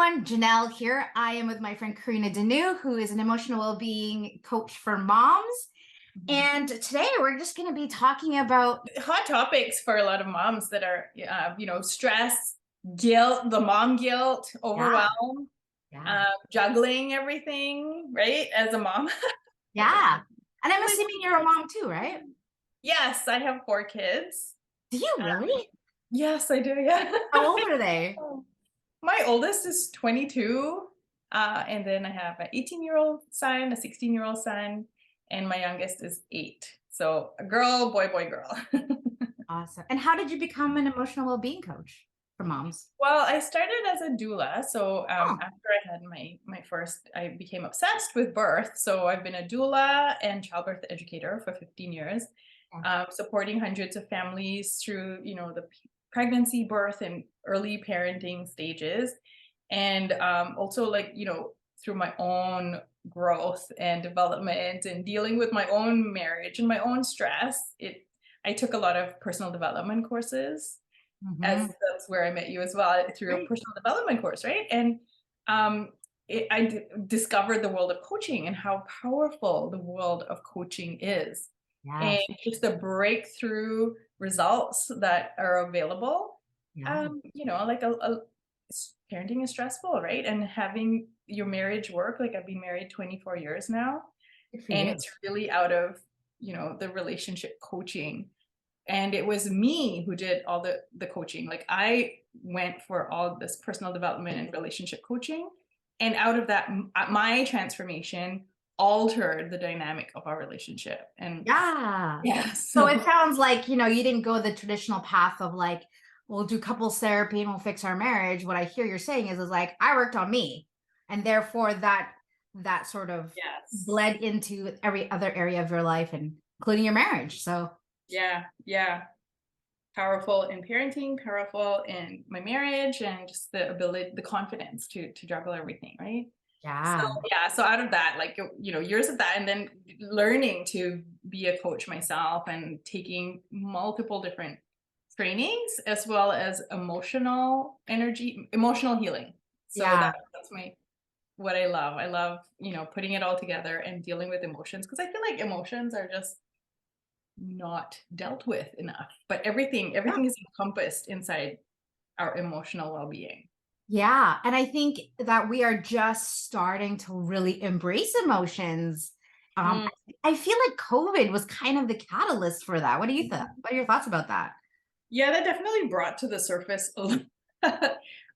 everyone, Janelle here. I am with my friend Kaurina Danu, who is an emotional well-being coach for moms. And today we're just going to be talking about hot topics for a lot of moms that are, stress, guilt, the mom guilt, yeah, overwhelm, yeah, juggling everything, right? As a mom. yeah. And I'm Like, assuming you're a mom too, right? yes, I have 4 kids. Do you really? Yes, I do. Yeah. How old are they? My oldest is 22. And then I have an 18-year-old son, a 16-year-old son, and my youngest is 8. So a girl, boy, boy, girl. Awesome. And how did you become an emotional well-being coach for moms? Well, I started as a doula. So Oh, after I had my first, I became obsessed with birth. So I've been a doula and childbirth educator for 15 years, yeah. supporting hundreds of families through, the pregnancy, birth, and early parenting stages. And also through my own growth and development and dealing with my own marriage and my own stress, I took a lot of personal development courses, as Mhm. that's where I met you as well, through a Great. personal development course, right? And discovered the world of coaching and how powerful the world of coaching is, and Yes. just the breakthrough results that are available. Yeah. Parenting is stressful, right? And having your marriage work, like I've been married 24 years now, Good for and you. it's really out of the relationship coaching, and it was me who did all the coaching. Like I went for all this personal development and relationship coaching, and out of that, my transformation altered the dynamic of our relationship. And Yeah. yeah, So it so sounds like, you didn't go the traditional path of like, we'll do couples therapy and we'll fix our marriage. What I hear you're saying is like, I worked on me. And therefore that sort of yes, bled into every other area of your life and including your marriage. So yeah, powerful in parenting, powerful in my marriage, and just the ability, the confidence to juggle everything, right? So yeah. yeah, so out of that, like years of that, and then learning to be a coach myself and taking multiple different trainings, as well as emotional healing. So Yeah. that's what I love. I love, putting it all together and dealing with emotions, because I feel like emotions are just not dealt with enough. But everything is encompassed inside our emotional well-being. Yeah. And I think that we are just starting to really embrace emotions. Um, Mm. I feel like COVID was kind of the catalyst for that. What do you think? What are your thoughts about that? Yeah, that definitely brought to the surface a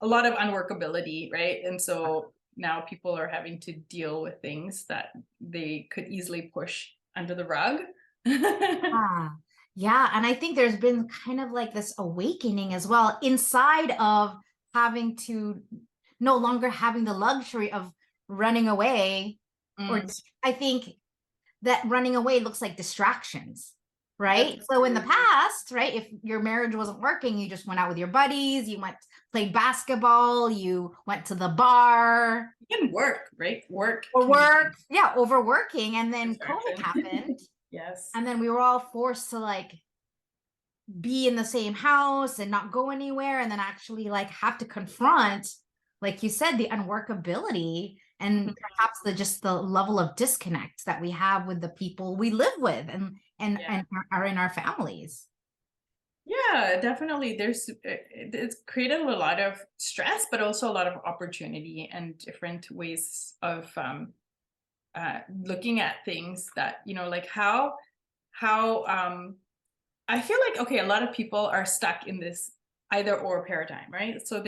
lot of unworkability, right? And so now people are having to deal with things that they could easily push under the rug. Ah, yeah. And I think there's been kind of like this awakening as well inside of having to no longer having the luxury of running away. Or Mm, I think that running away looks like distractions, that's right? So in the true. past, right, if your marriage wasn't working, you just went out with your buddies, you went played basketball, you went to the bar Even work, right? Work or can be work, yeah, overworking. And then COVID distraction. happened. Yes. And then we were all forced to like be in the same house and not go anywhere and then actually like have to confront, like you said, the unworkability and perhaps the level of disconnect that we have with the people we live with Yeah. and are in our families. Yeah, definitely. It's created a lot of stress, but also a lot of opportunity and different ways of looking at things, that like how I feel like, okay, a lot of people are stuck in this either or paradigm, right? So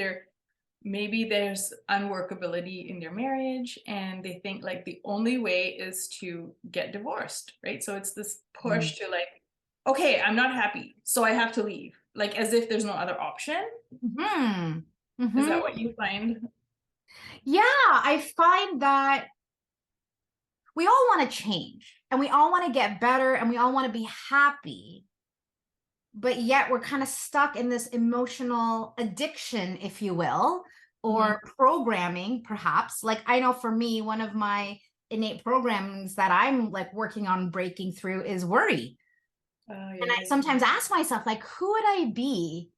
maybe there's unworkability in their marriage, and they think like the only way is to get divorced, right? So it's this Mm. push to like, okay, I'm not happy, so I have to leave, like as if there's no other option. Hmm. Is Hmm. that what you find? Yeah, I find that we all want to change and we all want to get better and we all want to be happy, but yet we're kind of stuck in this emotional addiction, if you will, Mhm. or programming, perhaps. Like, I know for me, one of my innate programmings that I'm like working on breaking through is worry. Oh And I yeah. sometimes ask myself, like, who would I be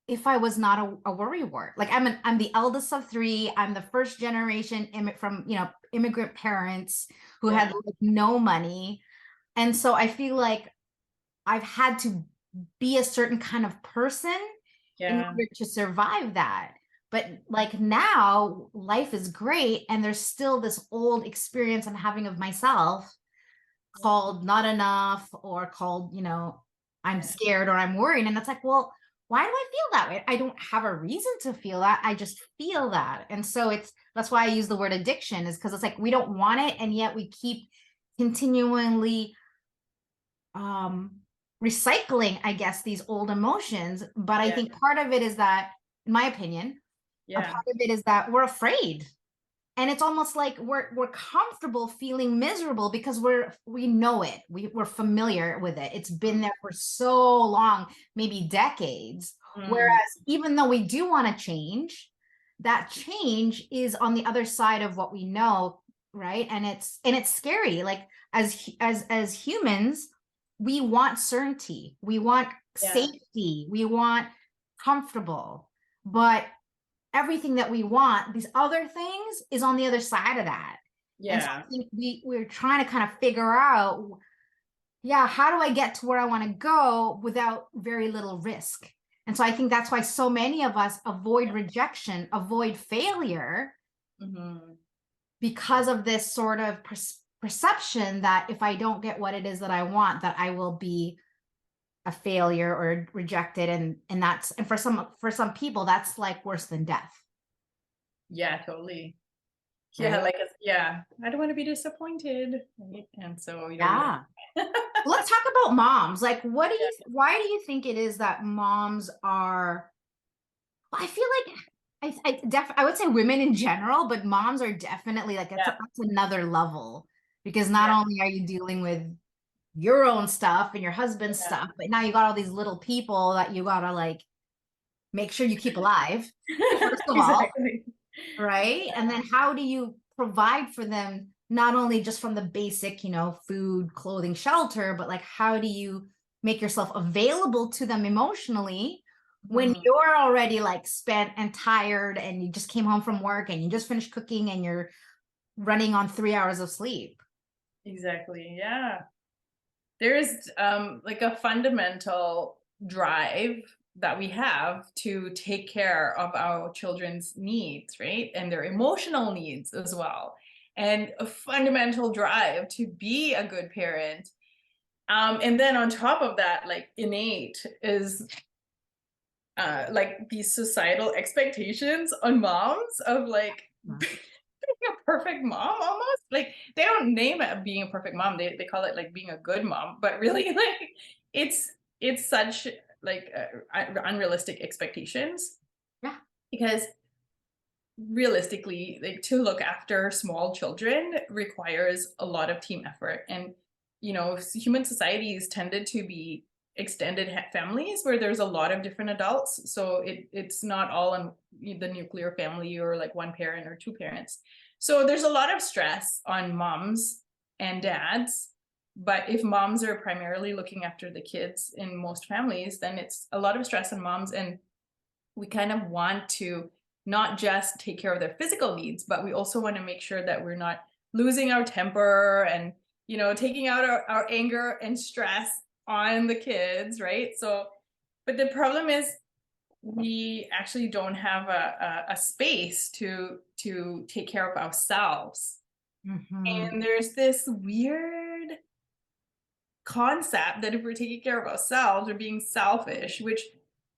if I was not a worrywart. Like I'm the eldest of three. I'm the first generation from, immigrant parents who had Yeah. like no money. And so I feel like I've had to be a certain kind of person in Yeah. order to survive that. But like now, life is great, and there's still this old experience I'm having of myself called not enough, or called, I'm Yeah. scared or I'm worried. And it's like, well, why do I feel that way? I don't have a reason to feel that. I just feel that. And so that's why I use the word addiction, is because it's like we don't want it, and yet we keep continually um recycling, I guess, these old emotions. But I Yeah. think part of it is that, in my opinion, a Yeah. part of it is that we're afraid. And it's almost like we're comfortable feeling miserable because we know it. We're familiar with it. It's been there for so long, maybe decades. Whereas Mm. even though we do want to change, that change is on the other side of what we know, right? And it's scary. Like as humans, we want certainty. We want Yeah. safety. We want comfortable. But everything that we want, these other things, is on the other side of that. And so Yeah. I think we're trying to kind of figure out, yeah, how do I get to where I want to go without very little risk? And so I think that's why so many of us avoid rejection, avoid failure, Hmm. because of this sort of perception that if I don't get what it is that I want, that I will be a failure or rejected. And for some people, that's like worse than death, Yeah, totally. Yeah, right? like yeah, I don't want to be disappointed. Right? And so, Yeah. Let's talk about moms. Like, why do you think it is that moms are, well, I feel like I would say women in general, but moms are definitely like, Yeah. that's another level, because not Yeah. only are you dealing with your own stuff and your husband's Yeah. stuff, but now you got all these little people that you gotta like make sure you keep alive, first of all, Exactly. right? And then how do you provide for them, not only just from the basic, food, clothing, shelter, but like how do you make yourself available to them emotionally when Mhm. you're already like spent and tired, and you just came home from work and you just finished cooking and you're running on 3 hours of sleep? Exactly. Yeah. There is like a fundamental drive that we have to take care of our children's needs, right? And their emotional needs as well. And a fundamental drive to be a good parent. And then on top of that, like innate is like these societal expectations on moms of like being a perfect mom almost. Like they don't name it being a perfect mom. They call it like being a good mom, but really like it's it's such like unrealistic expectations Yeah. because realistically, like to look after small children requires a lot of team effort. And human societies tended to be extended families where there's a lot of different adults, so it's not all in the nuclear family or like one parent or two parents. So there's a lot of stress on moms and dads. But if moms are primarily looking after the kids in most families, then it's a lot of stress on moms. And we kind of want to not just take care of their physical needs, but we also want to make sure that we're not losing our temper and, taking out our anger and stress on the kids, right? So, but the problem is we actually don't have a space to take care of ourselves. Mhm. And there's this weird concept that if we're taking care of ourselves, we're being selfish, which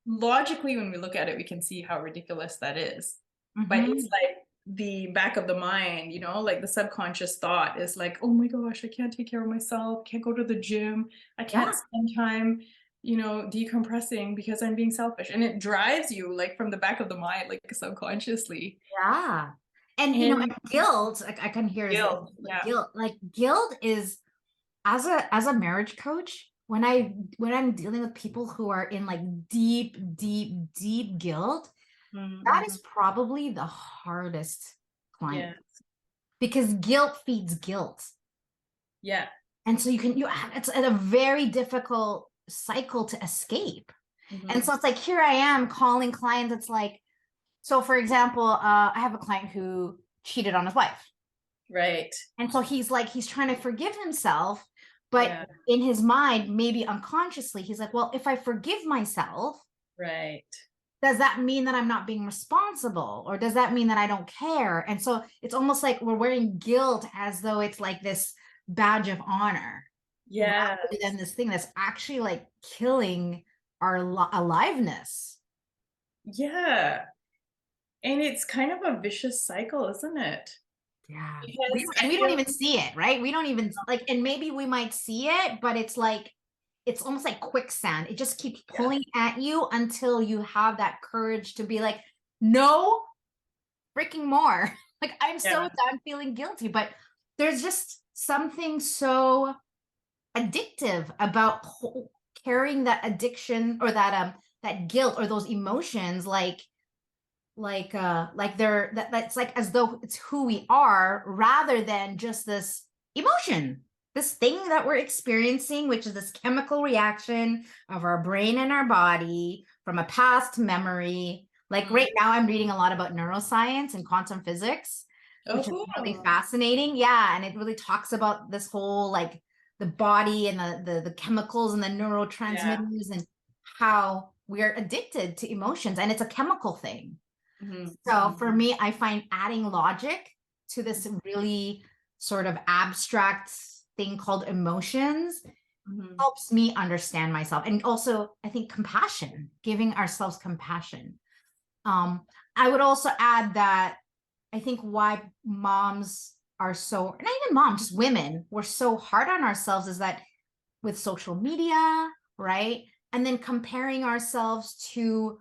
logically, when we look at it, we can see how ridiculous that is. But it's Mhm. like the back of the mind, like the subconscious thought is like, oh my gosh, I can't take care of myself, can't go to the gym, I can't Yeah. spend time, decompressing because I'm being selfish. And it drives you like from the back of the mind, like subconsciously. Yeah. And And and guilt, like I can hear is guilt, like yeah, guilt is, as a marriage coach, when I'm dealing with people who are in like deep, deep, deep guilt, that mm-hmm. is probably the hardest client, Yeah, because guilt feeds guilt. yeah, And so it's a very difficult cycle to escape. And Mhm. so it's like, here I am calling clients. It's like, so for example, I have a client who cheated on his wife. Right. And so he's like, he's trying to forgive himself, but Yeah. in his mind, maybe unconsciously, he's like, well, if I forgive myself, Right. does that mean that I'm not being responsible? Or does that mean that I don't care? And so it's almost like we're wearing guilt as though it's like this badge of honor Yeah. rather than this thing that's actually like killing our aliveness. Yeah. And it's kind of a vicious cycle, isn't it? Yeah. Because And I we don't feel, even see it, right? We don't even like, and maybe we might see it, but it's like, it's almost like quicksand. It just keeps yeah, pulling at you until you have that courage to be like, no freaking more. Like, I'm so yeah, done feeling guilty. But there's just something so addictive about carrying that addiction or that guilt or those emotions like they're that's like as though it's who we are rather than just this emotion, this thing that we're experiencing, which is this chemical reaction of our brain and our body from a past memory. Like mm. right now I'm reading a lot about neuroscience and quantum physics, Oh, which is really cool. fascinating. Yeah, and it really talks about this whole like the body and the chemicals and the Yeah. neurotransmitters and how we're addicted to emotions, and it's a chemical thing. Mhm, So mhm, for me, I find adding logic to this really sort of abstract thing called emotions mhm. helps me understand myself. And also, I think compassion, giving ourselves compassion. Um, I would also add that I think why moms are so, not even moms, just women, we're so hard on ourselves is that with social media, right? And then comparing ourselves to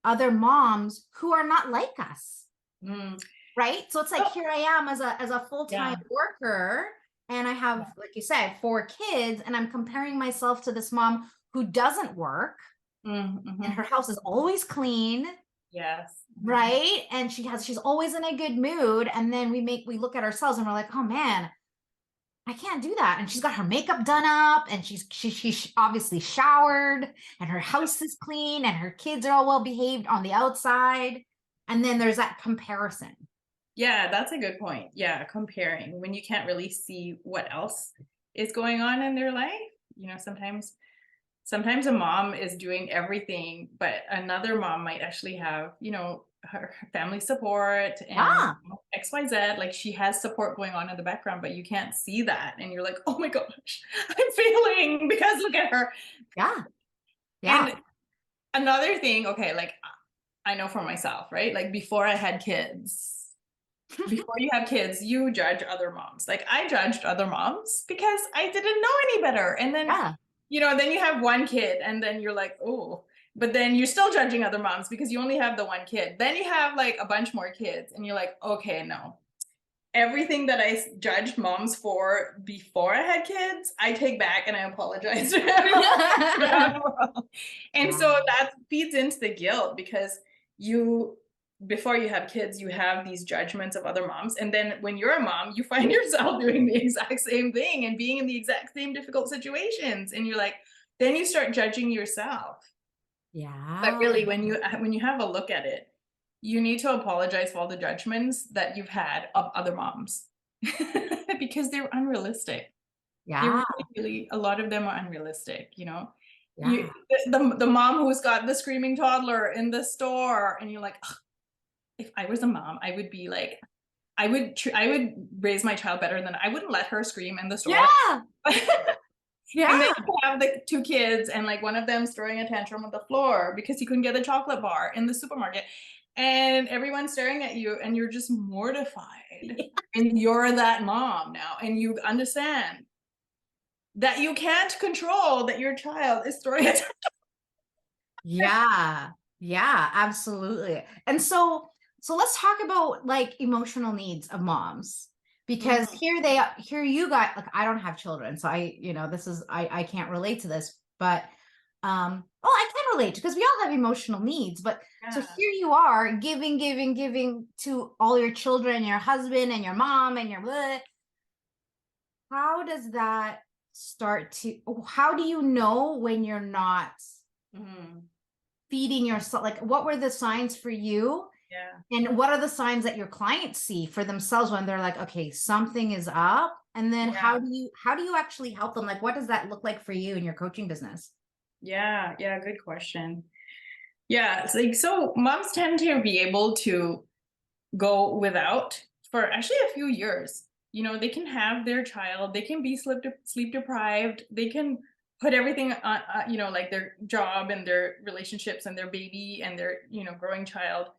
other moms who are not like us, Mm. right? So it's like Oh, here I am as a full-time yeah. worker, and I have, like you said, 4 kids, and I'm comparing myself to this mom who doesn't work Mm, and her mhm. house is always clean, Yes. Mhm. right? And she's always in a good mood. And then we look at ourselves and we're like, oh man, I can't do that. And she's got her makeup done up and she's obviously showered and her house is clean and her kids are all well behaved on the outside. And then there's that comparison. Yeah, that's a good point. Yeah, comparing when you can't really see what else is going on in their life. Sometimes a mom is doing everything, but another mom might actually have, her family support and Yeah, XYZ. Like she has support going on in the background, but you can't see that. And you're like, oh my gosh, I'm failing because look at her. yeah, yeah. And another thing, okay, like I know for myself, right? Like before you have kids, you judge other moms. Like I judged other moms because I didn't know any better. And then, Yeah. then you have one kid and then you're like, oh, but then you're still judging other moms because you only have the one kid. Then you have like a bunch more kids and you're like, okay, no. Everything that I judged moms for before I had kids, I take back and I apologize to everyone. And Yeah. so that feeds into the guilt because you before you have kids, you have these judgments of other moms. And then when you're a mom, you find yourself doing the exact same thing and being in the exact same difficult situations. And you're like, then you start judging yourself. But Yeah. really, when you have a look at it, you need to apologize for all the judgments that you've had of other moms because they're unrealistic. They Yeah. really, really, a lot of them are unrealistic. Yeah. The mom who's got the screaming toddler in the store, and you're like, "Ugh, if I was a mom, I would be like, I would raise my child better than I wouldn't let her scream in the store." Yeah. And then Yeah. you have the two kids, and like one of them's throwing a tantrum on the floor because he couldn't get a chocolate bar in the supermarket. And everyone's staring at you, and you're just mortified. And you're that mom now, and you understand that you can't control that your child is throwing a tantrum. Yeah. Yeah, absolutely. And so let's talk about like emotional needs of moms because Mhm. here you got like I don't have children, so this is I can't relate to this, but oh, I can relate because we all have emotional needs, but so Yeah. here you are giving to all your children, your husband and your mom and your blah. How does that start to how do you know when you're not Mhm. feeding yourself? Like, what were the signs for you? Yeah. And what are the signs that your clients see for themselves when they're like, okay, something is up? And then Yeah. how do you actually help them? Like, what does that look like for you in your coaching business? Yeah. Yeah. Good question. Yeah. It's like, so moms tend to be able to go without for actually a few years. You know, they can have their child, they can be sleep deprived, they can put everything on, you know, like their job and their relationships and their baby and their, you know, growing child,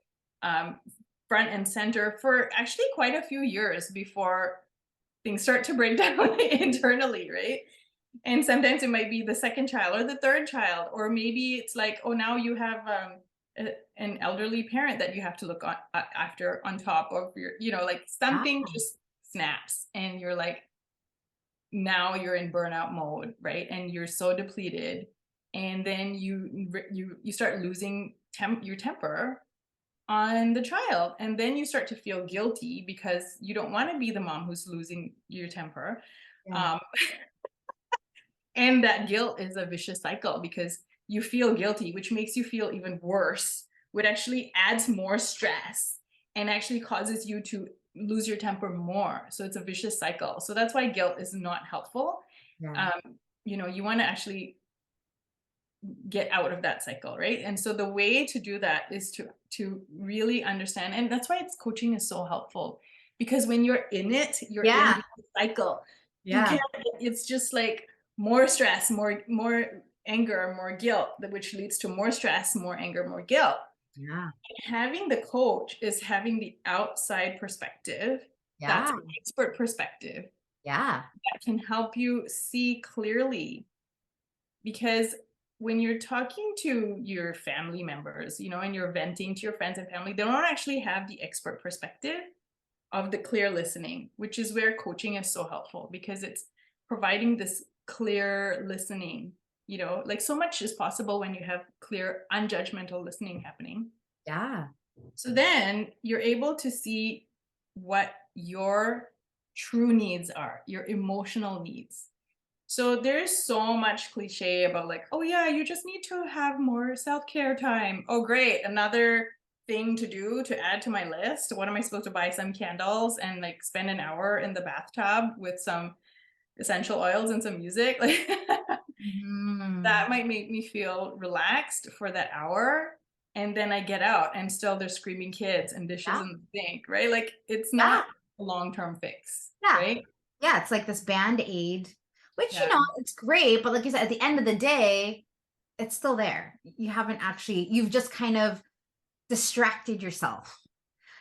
um, front and center for actually quite a few years before things start to break down internally, right? And sometimes it might be the second child or the third child, or maybe it's like, oh, now you have an elderly parent that you have to look on after on top of your, you know, like Yeah, something just snaps and you're like, now you're in burnout mode, right? And you're so depleted, and then you start losing your temper on the child, and then you start to feel guilty because you don't want to be the mom who's losing your temper. yeah, um, and that guilt is a vicious cycle because you feel guilty, which makes you feel even worse, which actually adds more stress and actually causes you to lose your temper more. So it's a vicious cycle. So that's why guilt is not helpful. yeah, Um, you know, you want to actually get out of that cycle, right? And so the way to do that is to really understand, and that's why it's coaching is so helpful, because when you're in it, you're in yeah, the cycle. You yeah, can't, it's just like more stress, more anger, more guilt, which leads to more stress, more anger, more guilt. yeah, Having the coach is having the outside perspective, that's yeah, an expert perspective yeah, that can help you see clearly. Because when you're talking to your family members, you know, and you're venting to your friends and family, they don't actually have the expert perspective of the clear listening, which is where coaching is so helpful because it's providing this clear listening. You know, like so much is possible when you have clear, unjudgmental listening happening. yeah, So then you're able to see what your true needs are, your emotional needs. So there's so much cliche about like, oh yeah, you just need to have more self-care time. Oh great, another thing to do to add to my list. What am I supposed to buy some candles and like spend an hour in the bathtub with some essential oils and some music? Like mhm, that might make me feel relaxed for that hour. And then I get out and still there's screaming kids and dishes yeah, in the sink, right? Like it's yeah, not a long-term fix, yeah, right? yeah. It's like this band-aid, which, Yeah. it's great, but like you said, at the end of the day, it's still there. You haven't actually, you've just kind of distracted yourself.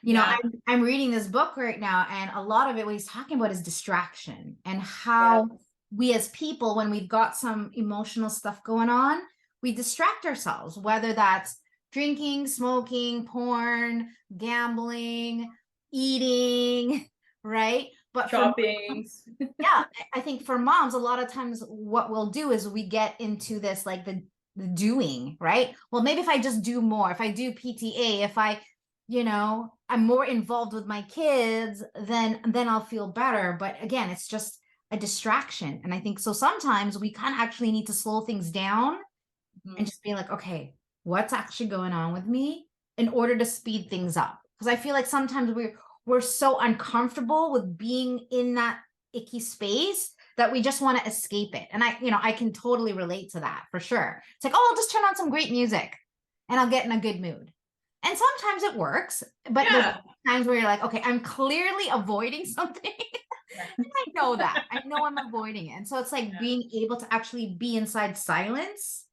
Yeah. I'm reading this book right now, and a lot of it, what he's talking about is distraction and Yeah. how we as people, when we've got some emotional stuff going on, we distract ourselves, whether that's drinking, smoking, porn, gambling, eating, right? But for Shopping. moms, yeah, I think for moms, a lot of times what we'll do is we get into this like the doing, right? Well, maybe if I just do more, if I do PTA, if I, I'm more involved with my kids, then I'll feel better. But again, it's just a distraction. And I think so sometimes we kind of actually need to slow things down and Mhm. just be like, okay, what's actually going on with me in order to speed things up? Because I feel like sometimes we're so uncomfortable with being in that icky space that we just want to escape it. And I can totally relate to that for sure. It's like, oh, I'll just turn on some great music and I'll get in a good mood. And sometimes it works, but there's Yeah. times where you're like, okay, I'm clearly avoiding something. Yeah. I know that. I know I'm avoiding it. And so it's like Yeah. being able to actually be inside silence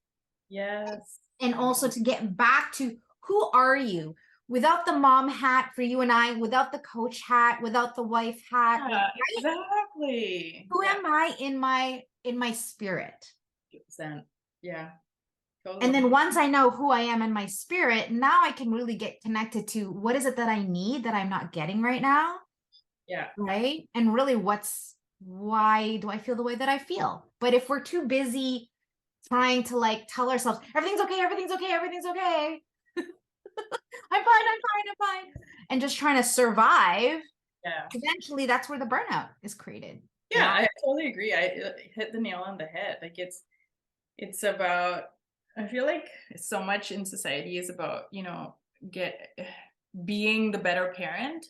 Yes. and Yeah. also to get back to who are you without the mom hat for you and I, without the coach hat, without the wife hat, Yeah, exactly. who Yeah. am I in my spirit? 100%. Yeah, And then totally. once I know who I am in my spirit, now I can really get connected to what is it that I need that I'm not getting right now, Yeah. right? And really why do I feel the way that I feel? But if we're too busy trying to like tell ourselves everything's okay, everything's okay, everything's okay, I'm fine, and just trying to survive, Yeah. eventually that's where the burnout is created. Yeah, Yeah. I totally agree. I hit the nail on the head. Like it's about I feel like so much in society is about, get being the better parent,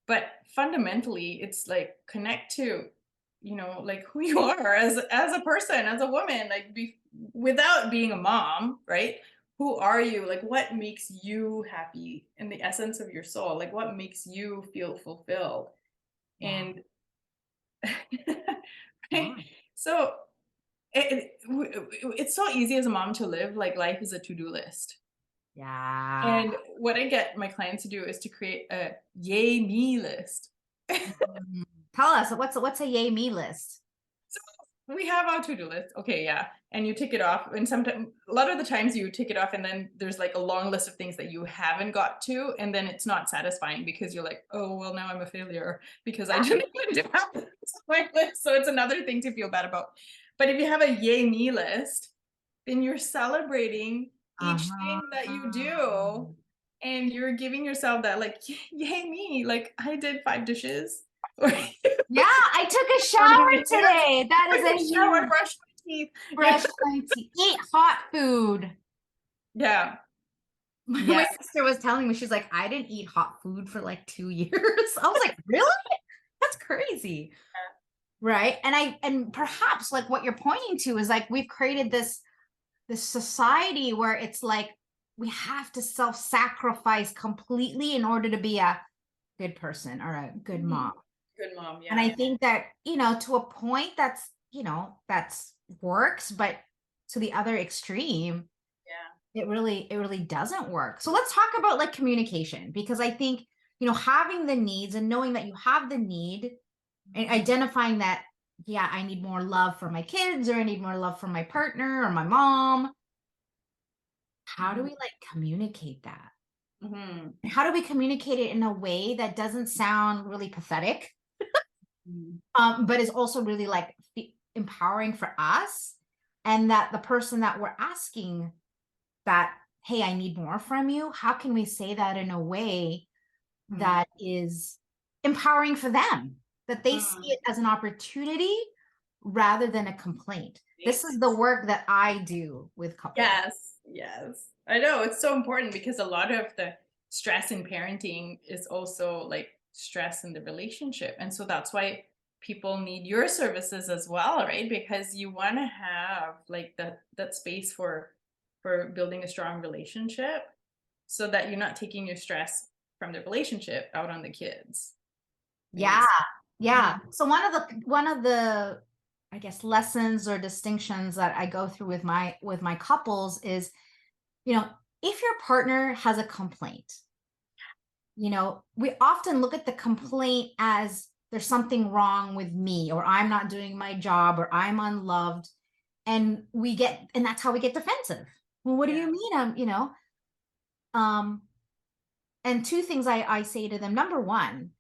but fundamentally it's like connect to, like who you are as a person, as a woman, like without being a mom, right? Who are you? Like what makes you happy in the essence of your soul? Like what makes you feel fulfilled? Yeah. And right? Yeah. So it's so easy as a mom to live like life is a to-do list. Yeah. And what I get my clients to do is to create a yay me list. Mm. Tell us what's a yay me list? So we have our to-do list. Okay, yeah. And you tick it off. And sometimes a lot of the times you tick it off and then there's like a long list of things that you haven't got to. And then it's not satisfying because you're like, oh well now I'm a failure because I Yeah. didn't even do half my list. So it's another thing to feel bad about. But if you have a yay me list, then you're celebrating each Uh-huh. thing that you do and you're giving yourself that like yay me, like I did 5 dishes or Yeah, I took a on shower my hair, today. That is took a a shower, huge brushed my teeth. Yeah. brush my teeth. Eat hot food. Yeah. My Yes. sister was telling me, she's like, I didn't eat hot food for like 2 years. I was like, really? That's crazy. Right. And perhaps like what you're pointing to is like we've created this society where it's like we have to self-sacrifice completely in order to be a good person or a good Mhm. mom. Good mom, And yeah. I think that, to a point that's works, but to the other extreme, Yeah. it really doesn't work. So let's talk about like communication, because I think, having the needs and knowing that you have the need and identifying that, yeah, I need more love for my kids, or I need more love from my partner or my mom. How do Mhm. we like communicate that? Mhm. How do we communicate it in a way that doesn't sound really pathetic, Mhm. but is also really like empowering for us, and that the person that we're asking that, hey, I need more from you, how can we say that in a way Mhm. that is empowering for them, that they see Mhm. it as an opportunity rather than a complaint? This is the work that I do with couples. Yes, yes. I know it's so important because a lot of the stress in parenting is also like stress in the relationship. And so that's why people need your services as well, right? Because you want to have like that space for building a strong relationship so that you're not taking your stress from the relationship out on the kids. Right? Yeah. Yeah. Mhm. So one of the I guess lessons or distinctions that I go through with my couples is, if your partner has a complaint, we often look at the complaint as there's something wrong with me, or I'm not doing my job, or I'm unloved. And that's how we get defensive. Well, what do Yeah. you mean? Um, and two things I say to them. Number one,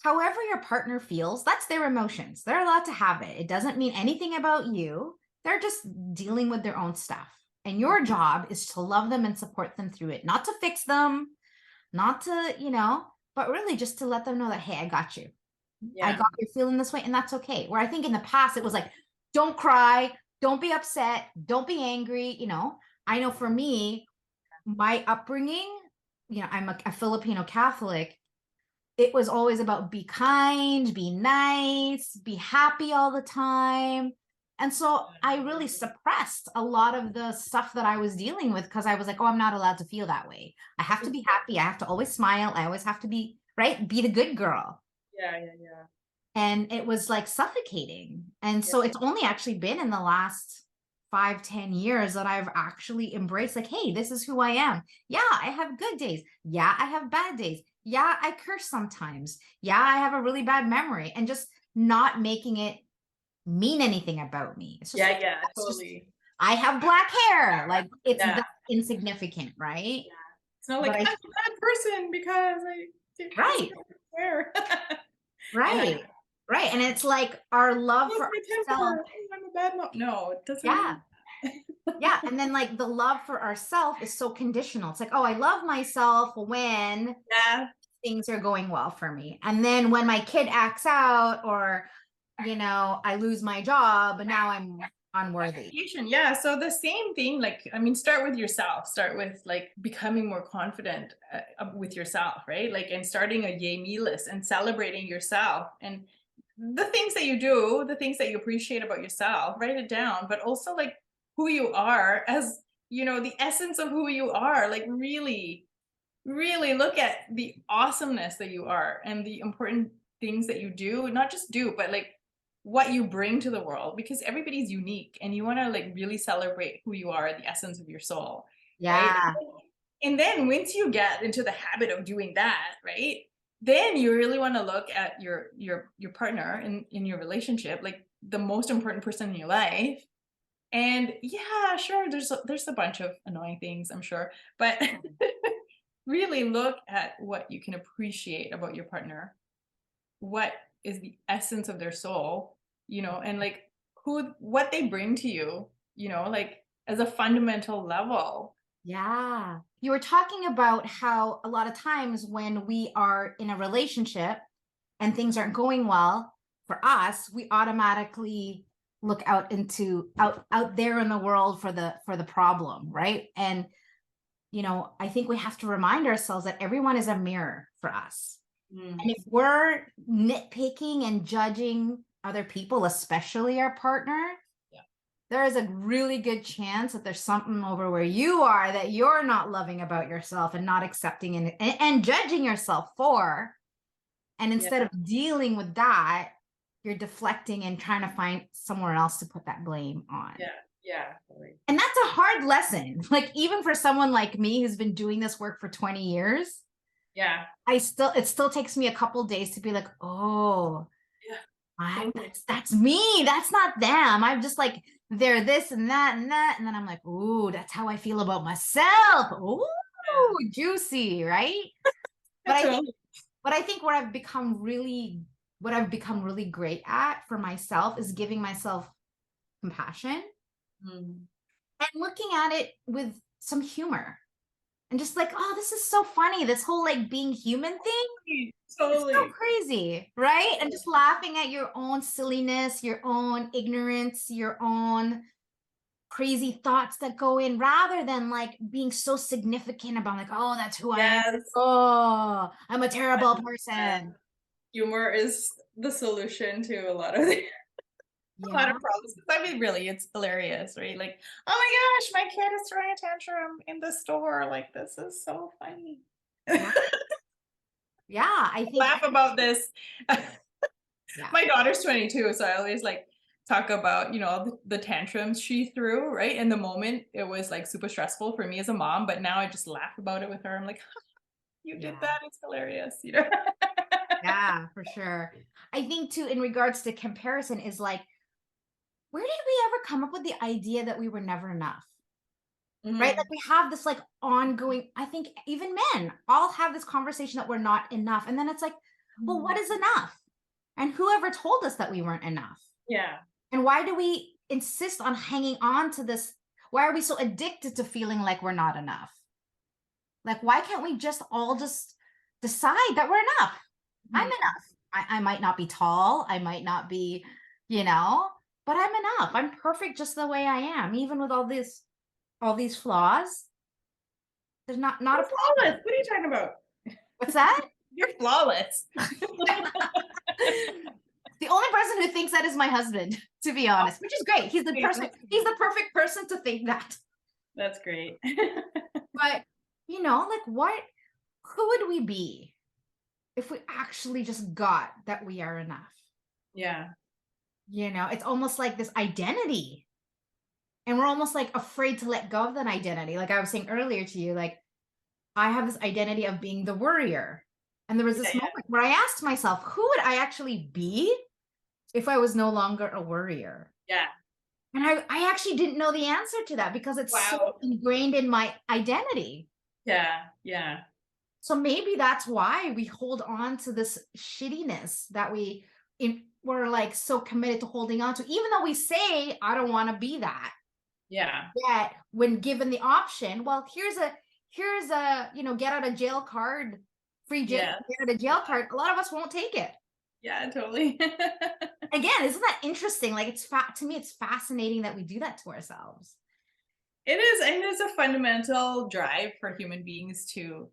however your partner feels, that's their emotions. They're allowed to have it. It doesn't mean anything about you. They're just dealing with their own stuff. And your job is to love them and support them through it, not to fix them, not to, but really just to let them know that, hey, I got you. I Yeah. got you feeling this way, and that's okay. Where I think in the past it was like, don't cry, don't be upset, don't be angry. I know for me, my upbringing, I'm a Filipino Catholic. It was always about be kind, be nice, be happy all the time. And so I really suppressed a lot of the stuff that I was dealing with, because I was like, oh, I'm not allowed to feel that way. I have to be happy. I have to always smile. I always have to be, right, be the good girl. Yeah, yeah, yeah. And it was like suffocating. And Yeah. so it's only actually been in the last 5-10 years that I've actually embraced, like, hey, this is who I am. Yeah, I have good days. Yeah, I have bad days. Yeah, I curse sometimes. Yeah, I have a really bad memory. And just not making it mean anything about me. It's just Yeah, like, yeah, that's just, totally. I have black hair. Like, Yeah. that's insignificant, right? Yeah. It's not But like I, I'm a bad person because I did this right, where. Yeah. right, right. And it's like our love Lost for my ourselves. temper. Oh, I'm a bad mom. No, it doesn't Yeah. mean. Yeah. And then like the love for ourself is so conditional. It's like, oh, I love myself when Yeah. things are going well for me. And then when my kid acts out, or, I lose my job, and now unworthy. Expectation, yeah. So the same thing, like, I mean, start with yourself. Start with like becoming more confident with yourself, right? Like, and starting a yay me list and celebrating yourself and the things that you do, the things that you appreciate about yourself. Write it down, but also like who you are as, the essence of who you are. Like, really, really look at the awesomeness that you are and the important things that you do, not just do, but like what you bring to the world, because everybody's unique and you want to like really celebrate who you are, the essence of your soul, right? Yeah. And then once you get into the habit of doing that, right? Then you really want to look at your partner in your relationship, like the most important person in your life. And yeah, sure, there's a bunch of annoying things, I'm sure, but really look at what you can appreciate about your partner. What is the essence of their soul, and like what they bring to you, like as a fundamental level. Yeah. You were talking about how a lot of times when we are in a relationship and things aren't going well for us, we automatically look out there in the world for the problem, right? And I think we have to remind ourselves that everyone is a mirror for us. And if Mhm. we're nitpicking and judging other people, especially our partner, Yeah. there is a really good chance that there's something over where you are that you're not loving about yourself and not accepting and judging yourself for. And Yeah. instead of dealing with that, you're deflecting and trying to find somewhere else to put that blame on. Yeah. Yeah. Totally. And that's a hard lesson. Like, even for someone like me who's been doing this work for 20 years, Yeah. it still takes me a couple days to be like, oh, Yeah. that's me. That's not them. I'm just like, they're this and that and that. And then I'm like, ooh, that's how I feel about myself. Ooh, Yeah. juicy, right? But Yeah, I think totally. what I've become really great at for myself is giving myself compassion Mm. and looking at it with some humor and just like, oh, this is so funny. This whole like being human thing. It's so Totally. crazy, right? And just laughing at your own silliness, your own ignorance, your own crazy thoughts that go in rather than like being so significant about like, oh, that's who I am. Yes. Oh, I'm a terrible 100%. person. Humor is the solution to a lot of a lot Yeah. of problems. I mean, really, it's hilarious, right? Like, oh my gosh, my kid is throwing a tantrum in the store. Like, this is so funny. Yeah. Yeah. Laugh about this. Yeah. My daughter's 22, so I always like talk about, the tantrums she threw, right? In the moment, it was like super stressful for me as a mom, but now I just laugh about it with her. I'm like, you did Yeah. that. It's hilarious. Yeah, for sure. I think too, in regards to comparison, is like, where did we ever come up with the idea that we were never enough? Right? Like, Mhm. we have this like ongoing, I think even men all have this conversation that we're not enough. And then it's like, well, what Mhm. is enough? And whoever told us that we weren't enough? Yeah. And why do we insist on hanging on to this? Why are we so addicted to feeling like we're not enough? Like, why can't we just all just decide that we're enough? I'm Mhm. enough. I might not be tall. I might not be, but I'm enough. I'm perfect just the way I am, even with all these flaws. There's not a You're flawless. problem. What are you talking about? What's that? You're flawless. The only person who thinks that is my husband, to be honest, which is great. He's the Okay, person, he's the perfect person to think that. that's great. But, like, who would we be if we actually just got that we are enough? Yeah. It's almost like this identity. And we're almost like afraid to let go of that identity. Like I was saying earlier to you, like, I have this identity of being the worrier. And there was Yeah, this yeah, moment where I asked myself, who would I actually be if I was no longer a worrier? yeah. And I actually didn't know the answer to that because it's so Wow. ingrained in my identity. Yeah, yeah. So maybe that's why we hold on to this shittiness that we're like so committed to holding on to, even though we say, I don't want to be that. Yeah. Yet when given the option, well, here's a get out of jail card, free Yes. get out of jail card. A lot of us won't take it. Yeah, totally. Again, isn't that interesting? Like to me, it's fascinating that we do that to ourselves. It is, and there's a fundamental drive for human beings to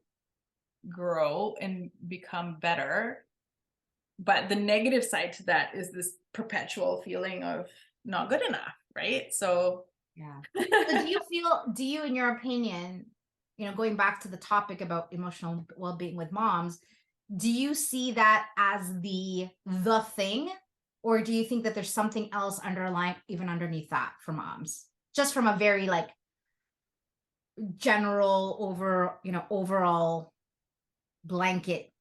grow and become better. But the negative side to that is this perpetual feeling of not good enough, right? So Yeah. So do you, in your opinion, going back to the topic about emotional well-being with moms, do you see that as the thing, or do you think that there's something else underlying, even underneath that, for moms? Just from a very like general overall blanket.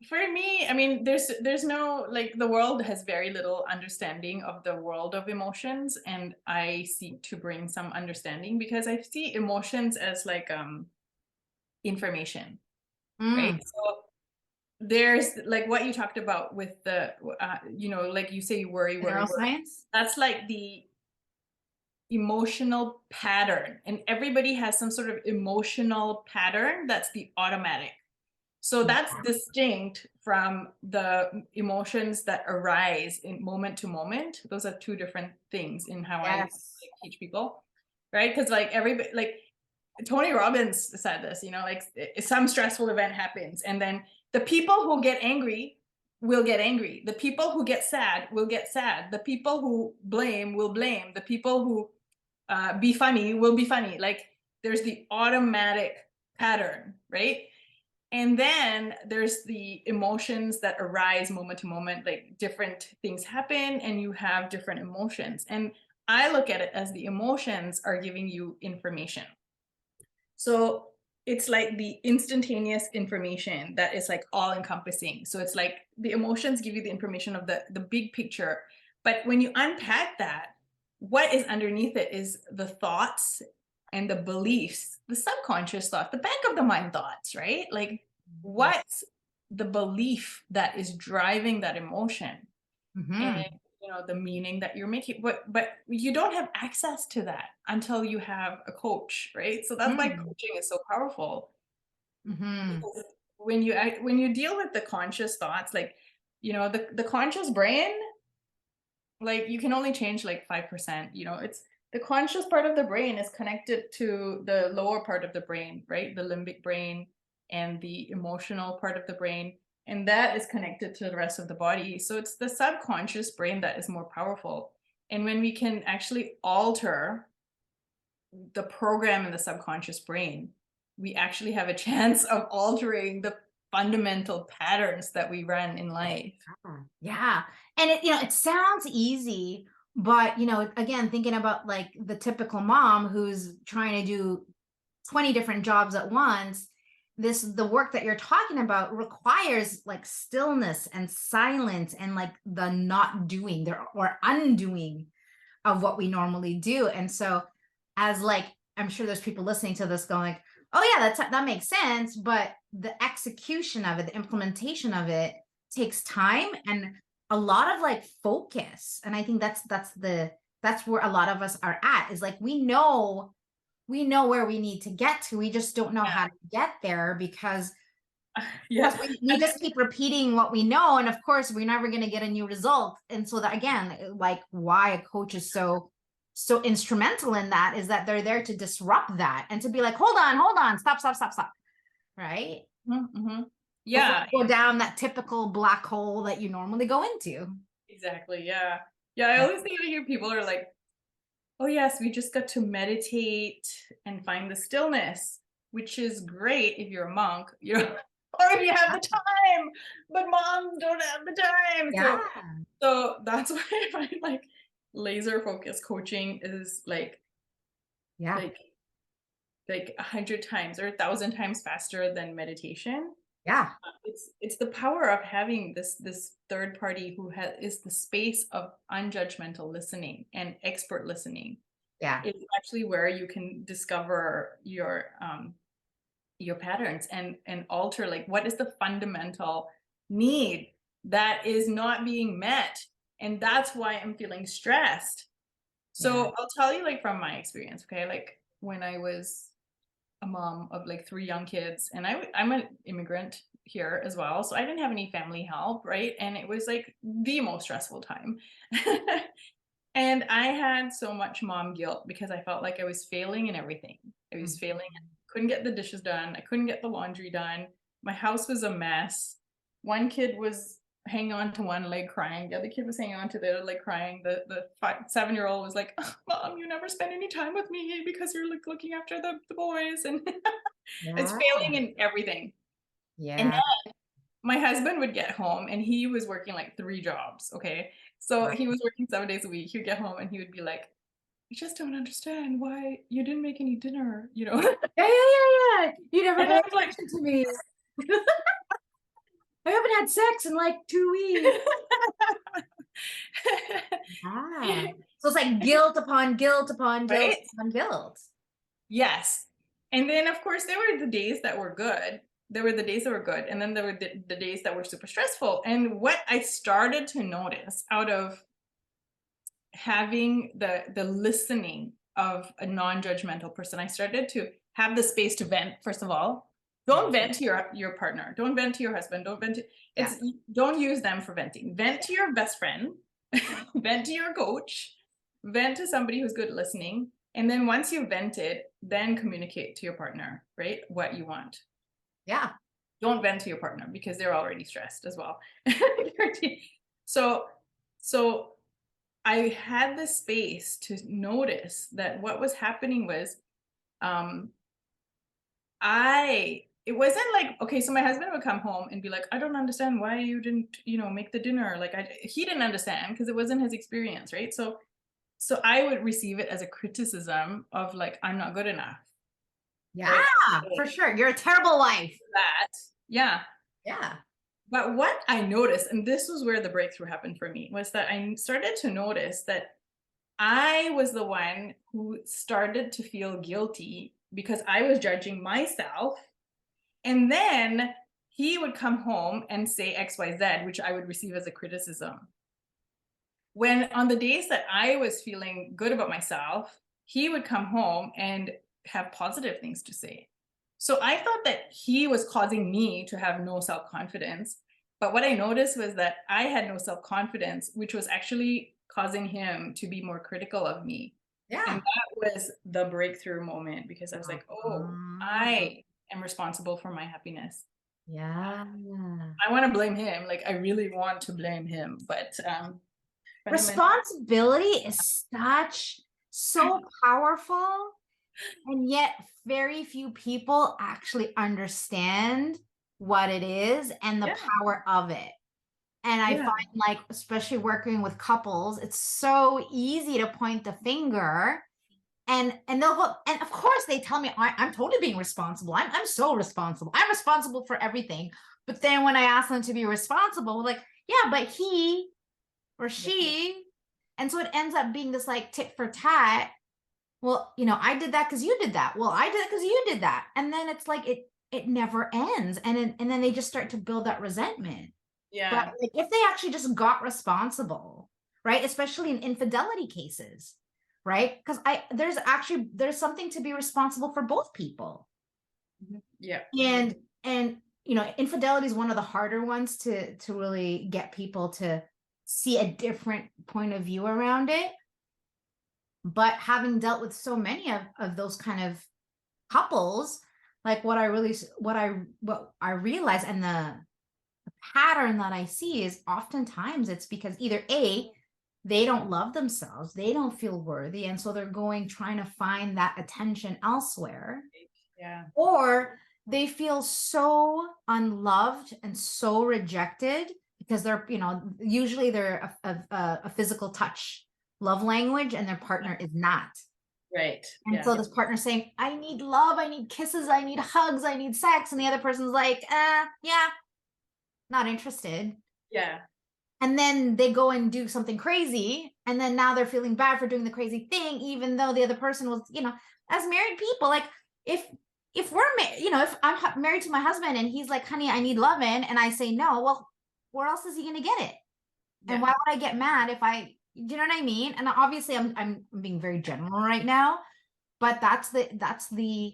for me, I mean, there's no, like, the world has very little understanding of the world of emotions, and I seek to bring some understanding because I see emotions as like information, right? Mm, So there's like what you talked about with the like you say, worry. neuroscience? That's like the emotional pattern, and everybody has some sort of emotional pattern that's the automatic. So that's distinct from the emotions that arise in moment to moment. Those are two different things in how I Yes. like teach people, right? Because like everybody, like Tony Robbins said this, like some stressful event happens, and then the people who get angry will get angry. The people who get sad will get sad. The people who blame will blame. The people who be funny will be funny. Like there's the automatic pattern, right? And then there's the emotions that arise moment to moment, like different things happen and you have different emotions. And I look at it as the emotions are giving you information. So it's like the instantaneous information that is like all encompassing. So it's like the emotions give you the information of the big picture. But when you unpack that, what is underneath it is the thoughts and the beliefs, the subconscious thoughts, the back of the mind thoughts, right? Like what's the belief that is driving that emotion? And Mm-hmm. the meaning that you're making, but you don't have access to that until you have a coach, right? So that's why Mm-hmm. coaching is so powerful, Mm-hmm. because when you deal with the conscious thoughts, like the conscious brain, like you can only change like 5%. It's the conscious part of the brain is connected to the lower part of the brain, right? The limbic brain and the emotional part of the brain, and that is connected to the rest of the body. So it's the subconscious brain that is more powerful. And when we can actually alter the program in the subconscious brain, we actually have a chance of altering the fundamental patterns that we run in life. Yeah. And it sounds easy, but again, thinking about like the typical mom who's trying to do 20 different jobs at once, the work that you're talking about requires like stillness and silence and like the not doing there or undoing of what we normally do. And so as like I'm sure there's people listening to this going, oh yeah, that makes sense, but the execution of it, the implementation of it takes time and a lot of like focus. And I think that's where a lot of us are at, is like we know where we need to get to. We just don't know how to get there because Yeah. we just keep repeating what we know. And of course, we're never going to get a new result. And so that, again, like why a coach is so instrumental in that is that they're there to disrupt that and to be like, hold on, stop. Right. Mm-hmm. Before Yeah. you go down that typical black hole that you normally go into. Exactly. Yeah. Yeah. I always think I hear people are like, oh, yes, we just got to meditate and find the stillness, which is great if you're a monk, or if you have the time, but moms don't have the time. Yeah. So that's why I find like laser focus coaching is Yeah. like, like 100 times or 1,000 times faster than meditation. Yeah. It's the power of having this third party who is the space of unjudgmental listening and expert listening. Yeah. It's actually where you can discover your patterns and alter, like, what is the fundamental need that is not being met, and that's why I'm feeling stressed. Yeah. So I'll tell you, like, from my experience, okay? Like when I was a mom of like 3 young kids, and I'm an immigrant here as well. So I didn't have any family help, right? And it was like the most stressful time. And I had so much mom guilt because I felt like I was failing in everything. I was failing. I couldn't get the dishes done. I couldn't get the laundry done. My house was a mess. One kid was hanging on to one leg crying. The other kid was hanging on to the other leg crying. The 7-year-old was like, "Oh, Mom, you never spend any time with me because you're like looking after the boys." And it's Yeah. failing in everything. And Yeah. then my husband would get home and he was working like 3 jobs, okay? So Right. he was working 7 days a week. He'd get home and he would be like, "I just don't understand why you didn't make any dinner," you know? Yeah, yeah, yeah, yeah. You never And paid I was like, attention to me. I haven't had sex in like 2 weeks. Ah. So it's like guilt upon guilt upon guilt right? upon guilt. Yes. And then, of course, there were the days that were good. There were the days that were good, and then there were the days that were super stressful. And what I started to notice out of having the listening of a non-judgmental person, I started to have the space to vent. First of all, don't vent to your partner, don't vent to your husband, don't vent to Yeah. it's don't use them for venting. Vent to your best friend, vent to your coach, vent to somebody who's good at listening. And then once you've vented, then communicate to your partner, right? What you want. Yeah. Don't vent to your partner because they're already stressed as well. so so I had the space to notice that what was happening was um I it wasn't like, okay, so my husband would come home and be like, "I don't understand why you didn't, make the dinner." Like he didn't understand because it wasn't his experience, right? So I would receive it as a criticism of like I'm not good enough, Yeah, right? for sure. You're a terrible wife. That. Yeah. Yeah. But what I noticed, and this was where the breakthrough happened for me, was that I started to notice that I was the one who started to feel guilty because I was judging myself. And then he would come home and say XYZ, which I would receive as a criticism. When on the days that I was feeling good about myself, he would come home and have positive things to say. So I thought that he was causing me to have no self confidence. But what I noticed was that I had no self confidence, which was actually causing him to be more critical of me. And Yeah. that was the breakthrough moment because I was like, oh, Um, I am responsible for my happiness. yeah. I want to blame him. Like, I really want to blame him. But fundamentally, Responsibility is so powerful, and yet very few people actually understand what it is and the yeah, power of it. And I yeah, find, like, especially working with couples, it's so easy to point the finger, and they'll go, and of course they tell me I'm totally being responsible. I'm so responsible. I'm responsible for everything. But then when I ask them to be responsible, like, yeah, but he or yeah, she, and so it ends up being this like tit for tat. Well, I did that because you did that. Well, I did it because you did that. And then it's like it never ends. And then they just start to build that resentment. But yeah, like, if they actually just got responsible, right? Especially in infidelity cases, right? Because there's something to be responsible for both people. yeah, And infidelity is one of the harder ones to really get people to see a different point of view around it. But having dealt with so many of those kind of couples, like what I realize, and the pattern that I see is oftentimes it's because either A, they don't love themselves, they don't feel worthy, and so they're trying to find that attention elsewhere, yeah, or they feel so unloved and so rejected because they're, usually they're a physical touch love language and their partner is not. right, And yeah, so this partner's saying, I need love, I need kisses, I need hugs, I need sex. And the other person's like, yeah, not interested. yeah, And then they go and do something crazy. And then now they're feeling bad for doing the crazy thing, even though the other person was, as married people, like if we're, if I'm married to my husband and he's like, honey, I need loving, and I say no, well, where else is he going to get it? And yeah. why would I get mad if do you know what I mean? And obviously I'm being very general right now, but that's the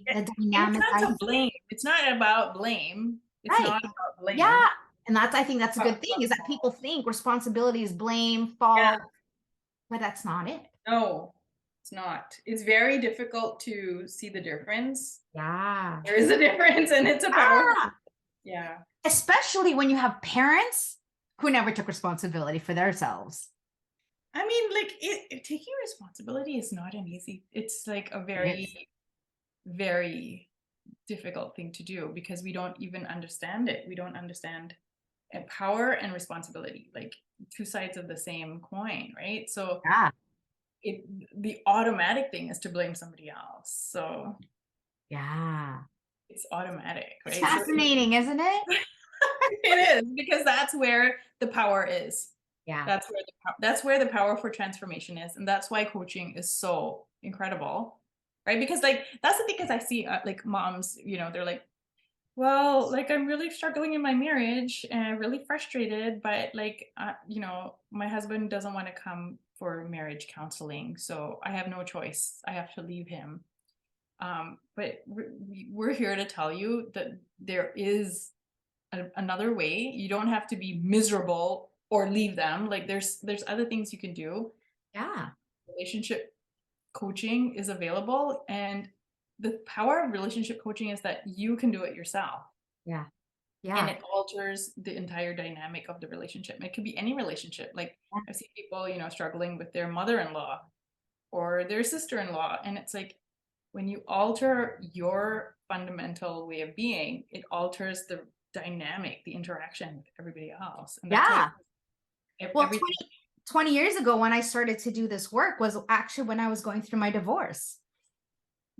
And dynamic it's I not to blame. It's not about blame. It's Right. not about blame. Yeah. And I think that's a But good thing is that people think responsibility is blame, yeah, fault, but that's not it. no, it's not. It's very difficult to see the difference. Yeah. There is a difference, and it's a power. Ah, Yeah. especially when you have parents who never took responsibility for themselves. I mean, like taking responsibility is not an easy. It's like a It is. very, very difficult thing to do because we don't even understand it. We don't understand power and responsibility, like two sides of the same coin, right? So Yeah. it the automatic thing is to blame somebody else. So Yeah. it's automatic, It's right? So fascinating, isn't it? it is because that's where the power is. Yeah. That's where the power for transformation is, and that's why coaching is so incredible, right? Because like that's the thing, because I see like moms, they're like, well, like I'm really struggling in my marriage and I'm really frustrated, but like, my husband doesn't want to come for marriage counseling, so I have no choice. I have to leave him. But we're here to tell you that there is another way. You don't have to be miserable or leave them. Like there's other things you can do. Yeah. Relationship coaching is available, and the power of relationship coaching is that you can do it yourself, Yeah. and Yeah. it alters the entire dynamic of the relationship. It could be any relationship. Like I see people, struggling with their mother-in-law or their sister-in-law, and it's like when you alter your fundamental way of being, it alters the dynamic, the interaction with everybody else, and that's why Yeah. Well, everything. 20 years ago, when I started to do this work, was actually when I was going through my divorce.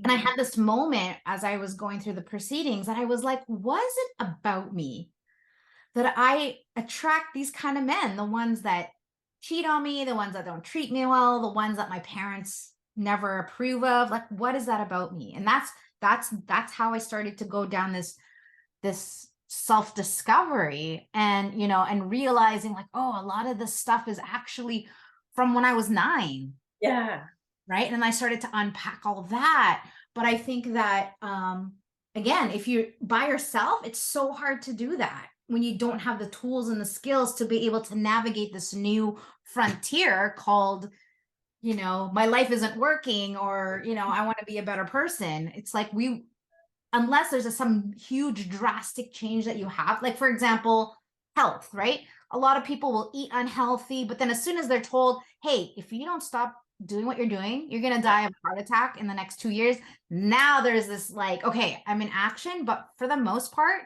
And I Mhm. had this moment as I was going through the proceedings, and I was like, what is it about me that I attract these kind of men? The ones that cheat on me, the ones that don't treat me well, the ones that my parents never approve of. Like, what is that about me? And that's how I started to go down this self-discovery, and and realizing like, oh, a lot of this stuff is actually from when I was 9, Yeah. right? And I started to unpack all that. But I think that again, if you're by yourself, it's so hard to do that when you don't have the tools and the skills to be able to navigate this new frontier called, my life isn't working, or I want to be a better person. It's like we unless there's some huge drastic change that you have, like for example, health, right? A lot of people will eat unhealthy, but then as soon as they're told, hey, if you don't stop doing what you're doing, you're going to Yeah. die of a heart attack in the next 2 years. Now there's this like, okay, I'm in action, but for the most part,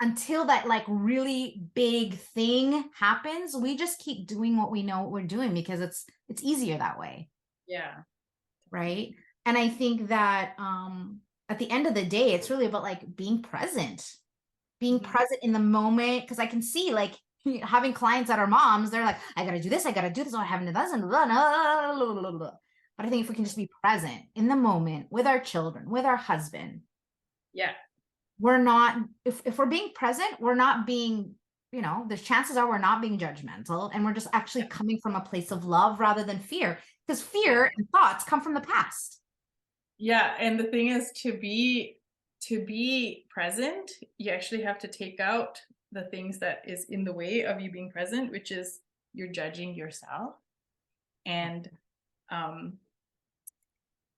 until that like really big thing happens, we just keep doing what we know what we're doing because it's easier that way, Yeah. right? And I think that at the end of the day, it's really about like being Mhm. present in the moment. Because I can see like having clients that are moms, they're like, I gotta do this, I gotta do this, oh, I haven't done this, and blah, blah, blah, blah, blah. But I think if we can just be present in the moment with our children, with our husband, Yeah. we're not, if we're being present, we're not being, the chances are we're not being judgmental, and we're just actually coming from a place of love rather than fear, because fear and thoughts come from the past. Yeah, and the thing is, to be present, you actually have to take out the things that is in the way of you being present, which is you're judging yourself, and um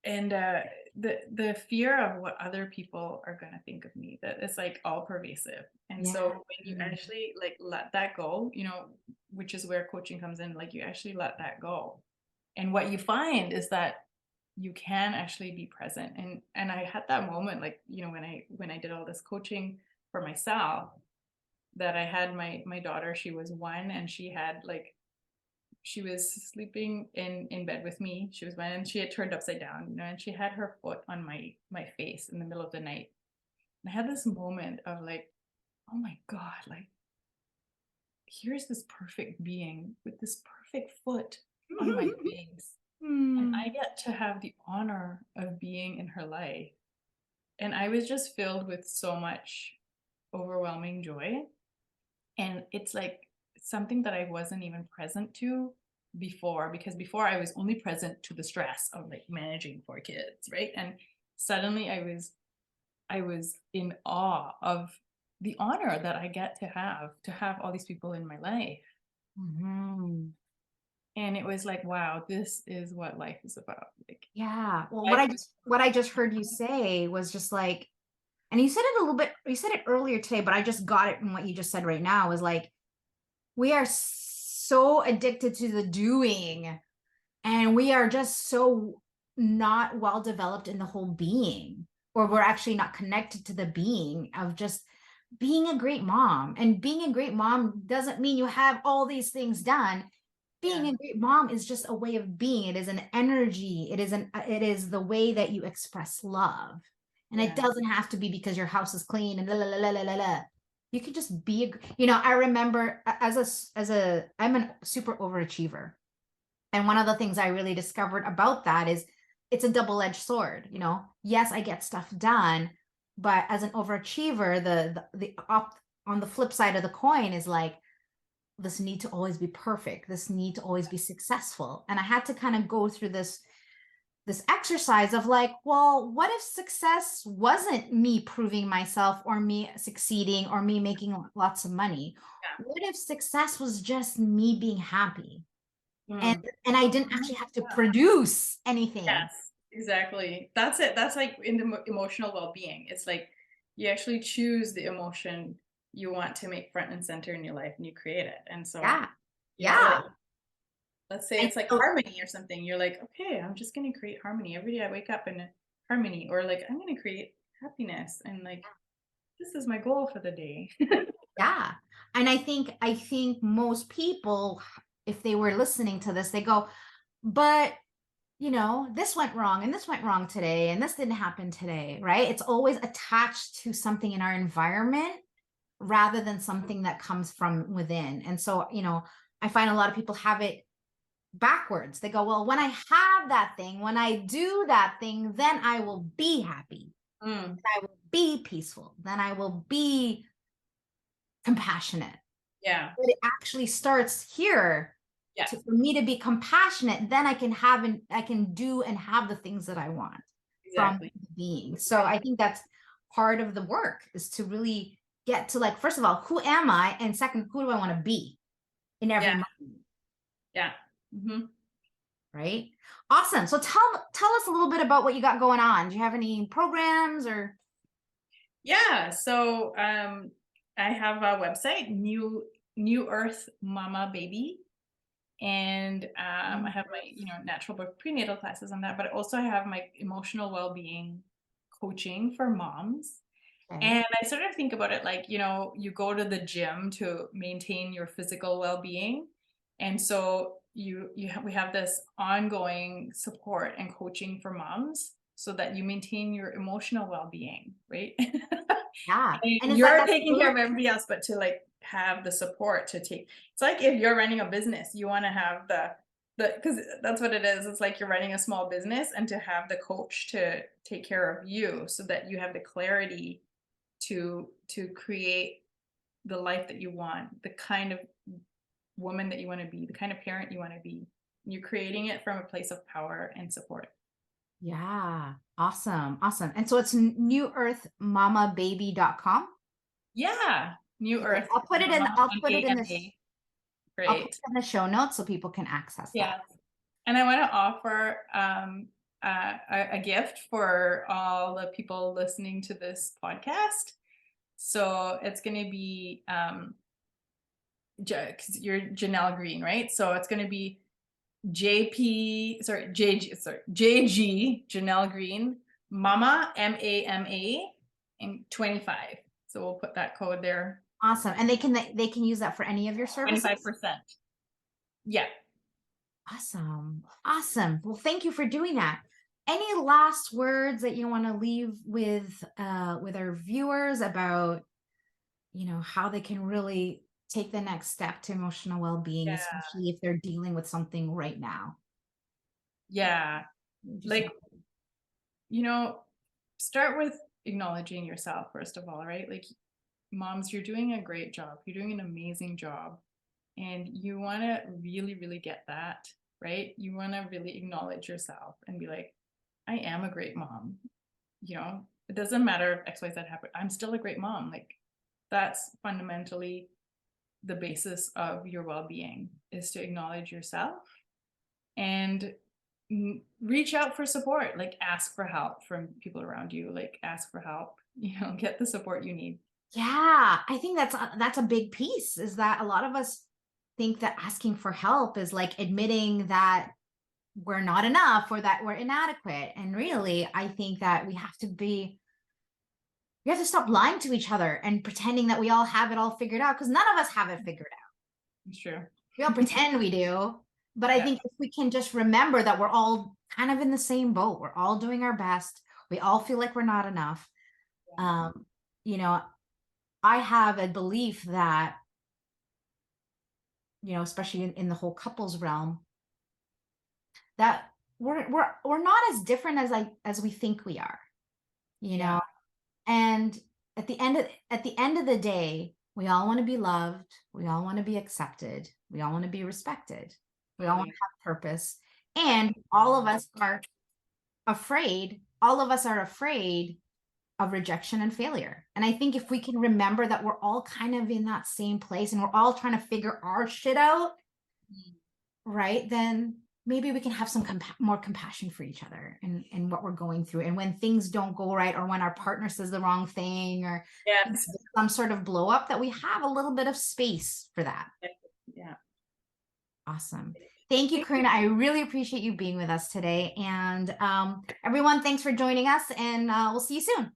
and the fear of what other people are going to think of me, that is like all pervasive. And Yeah. so when you actually like let that go, which is where coaching comes in, like you actually let that go, and what you find is that you can actually be present. And I had that moment, like, when I did all this coaching for myself, that I had my daughter. She was 1, and she was sleeping in bed with me. She was 1, and she had turned upside down, and she had her foot on my face in the middle of the night. And I had this moment of like, oh my God, like here's this perfect being with this perfect foot on my face, and Hmm. I get to have the honor of being in her life. And I was just filled with so much overwhelming joy. And it's like something that I wasn't even present to before, because before I was only present to the stress of like managing 4 kids, right? And suddenly I was in awe of the honor that I get to have all these people in my life. Mhm. And it was like, wow, this is what life is about. Like Yeah. Well, life is what I just heard you say was just like, and you said it a little bit, you said it earlier today, but I just got it in what you just said right now was like, we are so addicted to the doing, and we are just so not well developed in the whole being, or we're actually not connected to the being of just being a great mom. And being a great mom doesn't mean you have all these things done. Being yeah, a great mom is just a way of being. It is an energy. It is the way that you express love. And it yeah. doesn't have to be because your house is clean and la la la la la la. You could just be you know, I remember I'm a super overachiever. And one of the things I really discovered about that is it's a double-edged sword, you know. Yes, I get stuff done, but as an overachiever, the op on the flip side of the coin is like this need to always be perfect, this need to always be successful. And I had to kind of go through this exercise of like, well, what if success wasn't me proving myself or me succeeding or me making lots of money? What if success was just me being happy? And Mm. and I didn't actually have to produce anything. Yes, exactly. That's it. That's like in the emotional well-being. It's like you actually choose the emotion you want to make front and center in your life and you create it. And so, Yeah. you know, Yeah. like let's say And it's like so harmony or something. You're like, okay, I'm just going to create harmony. Every day I wake up in harmony, or like, I'm going to create happiness. And like, this is my goal for the day. yeah. And I think most people, if they were listening to this, they go, but you know, this went wrong and this went wrong today and this didn't happen today, right? It's always attached to something in our environment rather than something that comes from within. And so, you know, I find a lot of people have it backwards. They go, well, when I have that thing, when I do that thing, then I will be happy. Mm, I will be peaceful. Then I will be compassionate. yeah, But it actually starts here. yeah, For me to be compassionate, then I can have and I can do and have the things that I want from exactly. the being. So I think that's part of the work is to really get to like, first of all, who am I? And second, who do I want to be in every Yeah, moment? yeah. Hmm. Right? Awesome. So tell us a little bit about what you got going on. Do you have any programs or Yeah. So I have a website, New Earth Mama Baby. And I have my, natural birth prenatal classes on that, but also I have my emotional well-being coaching for moms. okay. And I sort of think about it like, you go to the gym to maintain your physical well-being. And so we have this ongoing support and coaching for moms so that you maintain your emotional well-being, right? Yeah. And And is that you're that's taking care of everybody else, but to like have the support to take, it's like if you're running a business, you want to have the because that's what it is. It's like you're running a small business and to have the coach to take care of you so that you have the clarity to create the life that you want, the kind of woman that you want to be, the kind of parent you want to be. You're creating it from a place of power and support. yeah. Awesome. Awesome. And so it's newearthmamababy.com. Yeah. New Okay. Earth Mama, I'll put it in this, MAMA. I'll put Great. it in the show notes so people can access that. Yeah. And I want to offer a gift for all the people listening to this podcast. So it's going to be, because you're Janelle Green, right? So it's going to be JG, Janelle Green, Mama, MAMA, and 25. So we'll put that code there, Awesome. And they can use that for any of your services. 25%. Yeah. Awesome. Awesome. Well, thank you for doing that. Any last words that you want to leave with our viewers about, you know, how they can really take the next step to emotional well-being, Yeah. especially if they're dealing with something right now? Yeah. What would you say? Like, you know, start with acknowledging yourself, first of all, right? Like, moms, you're doing a great job. You're doing an amazing job. And you want to really, really get that, right? You want to really acknowledge yourself and be like, I am a great mom. It doesn't matter if XYZ happened. I'm still a great mom. Like, That's fundamentally the basis of your well-being, is to acknowledge yourself and reach out for support, like ask for help from people around you, like ask for help, get the support you need. Yeah, I think that's a big piece, is that a lot of us think that asking for help is like admitting that we're not enough or that we're inadequate. And really, I think that we have to stop lying to each other and pretending that we all have it all figured out, because none of us have it figured out. It's true. We all pretend we do. But I Yeah. think if we can just remember that we're all kind of in the same boat, we're all doing our best, we all feel like we're not enough. Um, you know, I have a belief that, especially in the whole couples realm, that we're not as different as we think we are, you know. Yeah. And at the end of the day, we all want to be loved, we all want to be accepted, we all want to be respected, we all want Totally. to have purpose, and all of us are afraid of rejection and failure. And I think if we can remember that we're all kind of in that same place and we're all trying to figure our shit out, right, then maybe we can have some more compassion for each other and what we're going through. And when things don't go right, or when our partner says the wrong thing, or Yes. some sort of blow up, that we have a little bit of space for that. Yeah. Awesome. Thank you, Kaurina. I really appreciate you being with us today. And everyone, thanks for joining us, and we'll see you soon.